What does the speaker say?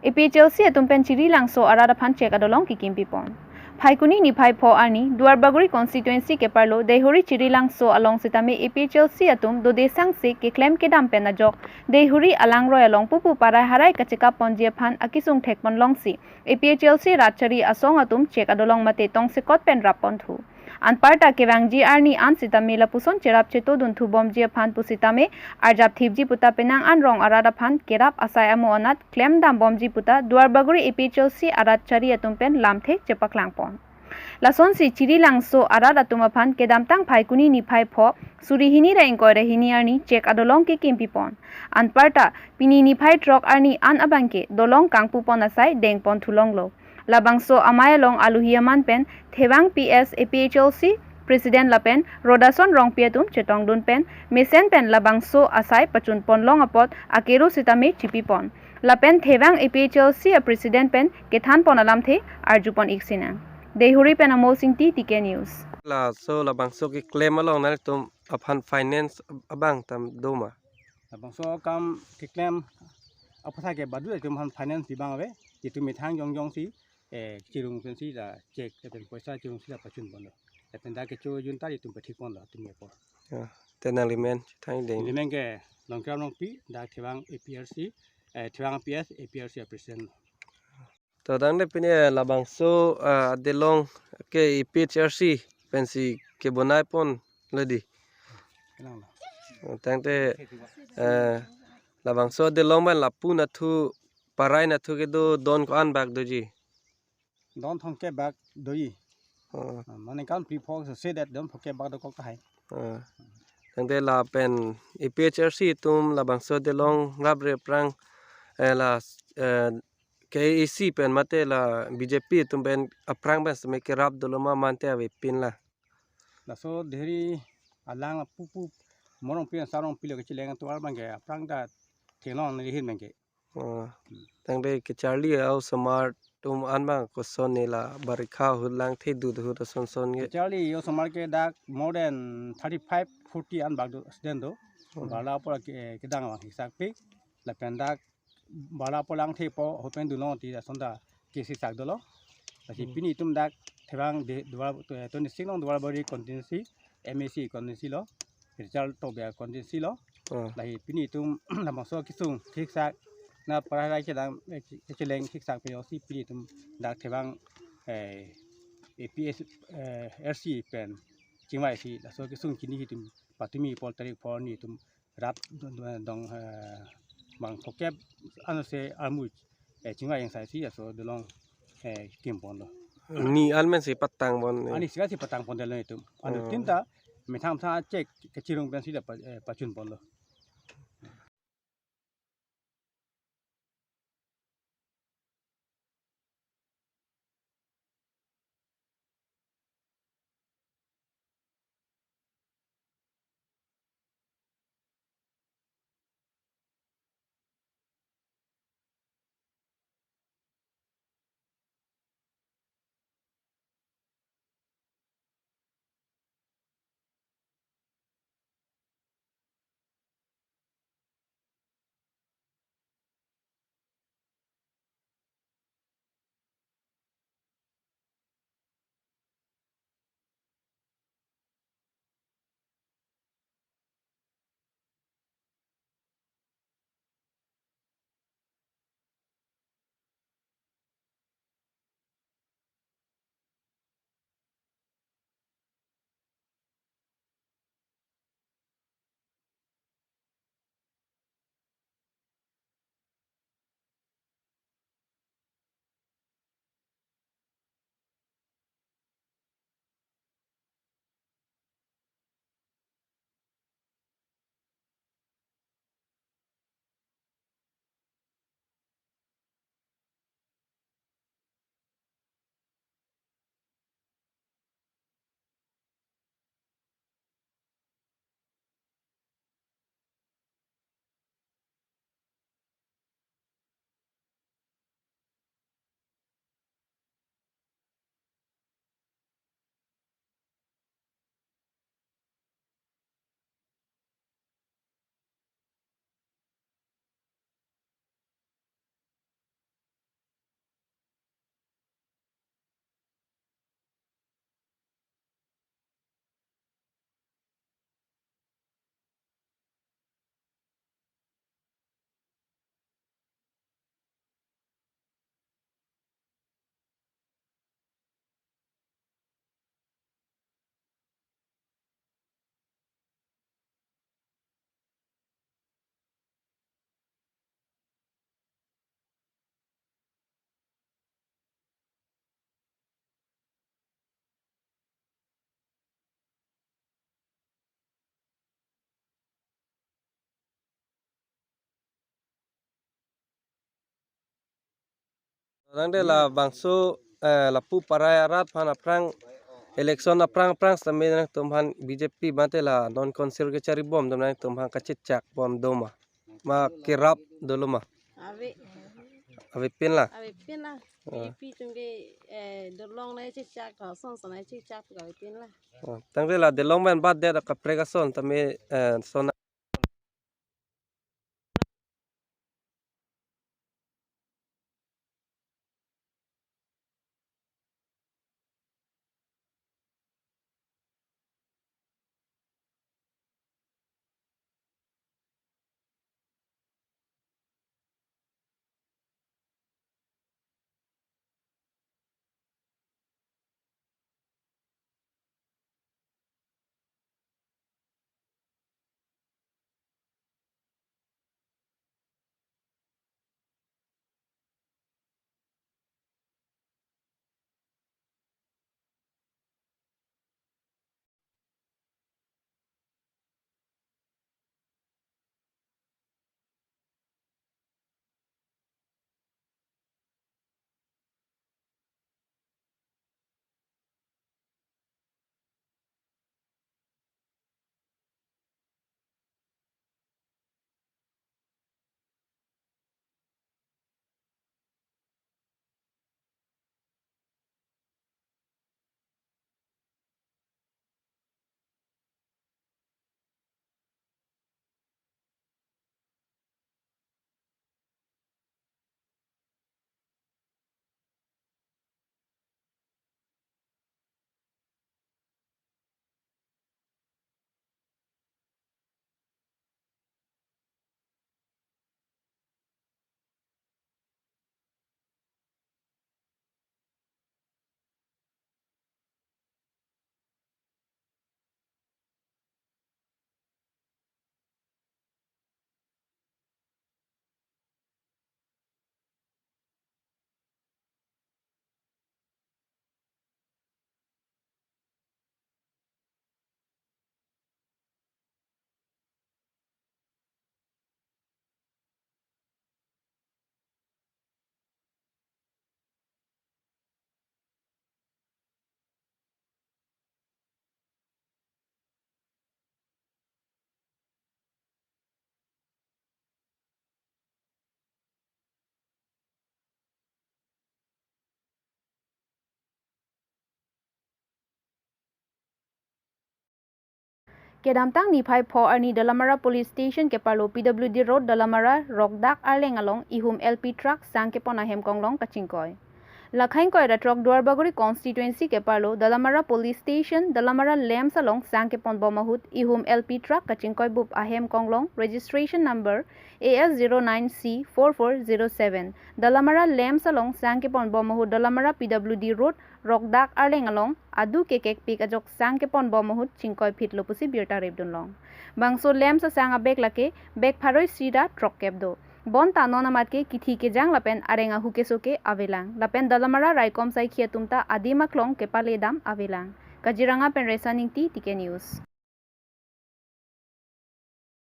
APHLC atumpen chiri langso arada phan check adolong kikim pipon. Phaikuni ni phai pho ani Duarbaguri constituency ke parlo Dehuri chiri langso along sitame APHLC atum do desang se ke claim ke dam pen ajok Dehuri alang roy along pupu parai harai kachika ponje phan akisung thekpon longsi APHLC rachari asong atum check adolong mate tong se kot pen rapon thu. Anparta kewangji arni an sitame la puson cherap cheto dun thu bomji phan pusitame arjap thibji puta penang an rong arada phan kerap asai amo onat claim dam bomji puta Duarbaguri APHLC arat chari atumpen lamthe chepak langpon. Lason si chiri langso arat atumaphan kedam tang phaikuni ni phai pho surihini ra ingkoi rehini arni check adolong ke kimpipon. Anparta pini ni phai truck arni an abangke dolong kangpupon asai dengpon thulonglo. Labangso amayalong aluhiaman pen thewang PS APHLC President Lapen Rodason rong pietum chetong dun pen mesen pen labangso asai pachun pon long apot akeru sitame chipipon. Lapen thewang APHLC President pen kethan pon alam the arjupon iksina. Dehuri pen amo singti TK News. La so labangso ki claim along na tum upon finance abang tam doma. Labangso kam ki claim apatha ke badu tum han finance di bang ave itu mithang jong si chirung pensi la check pen paisa chirung si la pachun bondo. Pen da ke chu junta itu pathik pon la tum po. Tenang limen thang deng. Limen ke longkram long pi da thewang APRC thewang PS APRC president. Tadang de pine labangso delong ke PHRC pensi ke bonai pon ledi. Tangte labangso delong ban lapu na thu parai na thu ke do don ko an bag doji. Don't forget back doi. Mane kan pre-fog say that don't forget back the kok hai. Tangte la pen PHRC tum labangso delong rabre prang la KAC pen mate la BJP tum pen aprang bas me ke rap doloma mante ave pin la. La so dheri alang pupu morong pin sarong pilo ke chileng tu arbang ke aprang da thelong ni hin mengke. Tangte ke Charlie au smart tum anbang ko sonne la barikha hulang the du du son son ge. Charlie yo samar ke da more than 35-40 an bag do student do. Bala por ke dang wang hisak pe la penda bala polang the po hopen du long ti da sonda ke si sak do lo. Lagi pini tum dak thewang de dua to ni sinong dua bari contingency MAC contingency lo. Result to be contingency lo. Lagi pini tum namangso kisung thik sak na parai ke dang cheleng thik sak pe si pini tum dak thewang APS RC pen chingwai si la so kisung kini hitum patimi pol tarik por ni tum rap dong mang phokep anase amuj chingwai yang sai si so dolong kim pon lo Ni almen si patang bon. ani siga si patang pon delo itu anu tinta metham tha cek kecirung pen si da pachun pon lo Tangde la bangso la pu parai arat pan aprang election aprang sami nang tumhan BJP mate la non conservatory bom dom nang tumhan kacicak bom doma ma kirap doloma Ave ave pin la ave pin la pi tung de dolong na chi chak tho son son na chi chak ka pin la tangde la de long man bad de ka pregason tami son Kedamtang ni phai pho arni Dalamara Police Station ke parlo PWD Road Dalamara Rokdak Arleng along ihum LP truck sang ke pona hem konglong kachingkoi. Lakhain koi da truck Duarbaguri constituency ke parlo Dalamara Police Station Dalamara Lams along sang ke pon bomahut ihum LP truck kachingkoi bup ahem konglong registration number AS09C4407 Dalamara Lams along sang ke pon bomahut Dalamara PWD Road Rokdak Arleng along adu kekek pik ajok sang ke pon bomahut chingkoi fit lopusi birta rebdun long bangso Lams sang a bek lake bek pharoi sida truck kebdo bon tanon amat ke kithi ke jang lapen arenga huke soke avelang lapen Dalamara raikom sai khia tumta adima klong ke paledam avelang Kaziranga pen resaning ti tike news